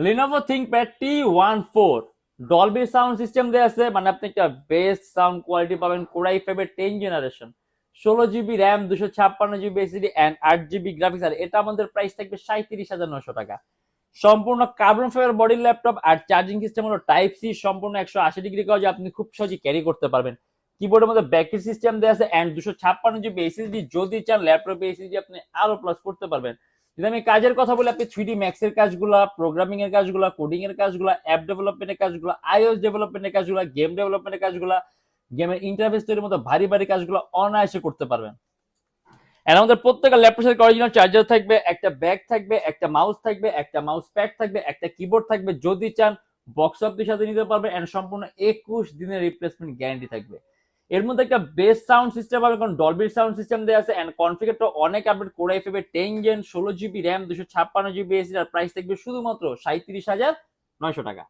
Lenovo ThinkPad T14 Dolby sound system দেয়া আছে, মানে আপনি একটা বেস্ট সাউন্ড কোয়ালিটি পাবেন। কোরাই ফাইভের 10 generation, 16 GB RAM, 256 GB SSD and 8 GB graphics. আর এটা আমাদের প্রাইস থাকবে 37,900 টাকা। সম্পূর্ণ কার্বন ফাইবার বডি ল্যাপটপ, আর চার্জিং সিস্টেম হলো টাইপ সি, সম্পূর্ণ 180 ডিগ্রি কাজ, আপনি খুব সহজে ক্যারি করতে পারবেন। কিবোর্ডের মধ্যে ব্যাকেট সিস্টেম দেওয়া আছে এন্ড 256 জিবি এসএসডি। যদি চান ল্যাপটপে এসএসডি আপনি আরো প্লাস করতে পারবেন। যদি আমি কাজের কথা বলি, আপনি 3D ম্যাক্স এর কাজগুলা, প্রোগ্রামিং এর কাজগুলা, কোডিং এর কাজগুলা, অ্যাপ ডেভেলপমেন্টের কাজগুলা, আইওএস ডেভেলপমেন্টের কাজগুলা, গেম ডেভেলপমেন্টের কাজগুলা, গেমের ইন্টারফেস তৈরির মতো ভারী ভারী কাজগুলো অনায়াসে করতে পারবেন। এর আমাদের প্রত্যেকটা ল্যাপটপের সাথে অরিজিনাল চার্জার থাকবে, একটা ব্যাগ থাকবে, একটা মাউস থাকবে, একটা মাউস প্যাড থাকবে, একটা কিবোর্ড থাকবে। যদি চান বক্স অফিসের সাথে নিতে পারবে এন্ড সম্পূর্ণ 21 দিনের রিপ্লেসমেন্ট গ্যারান্টি থাকবে। এর মধ্যে একটা বেস্ট সাউন্ড সিস্টেম হবে, কারণ ডলবির সাউন্ড সিস্টেম দেওয়া আছে এন্ড কনফিগারটা অনেক আপডেট। কোরাই ফাইভের 10 gen, 16 GB RAM, 256 GB SSD. আর প্রাইস থাকবে শুধুমাত্র 37,900 টাকা।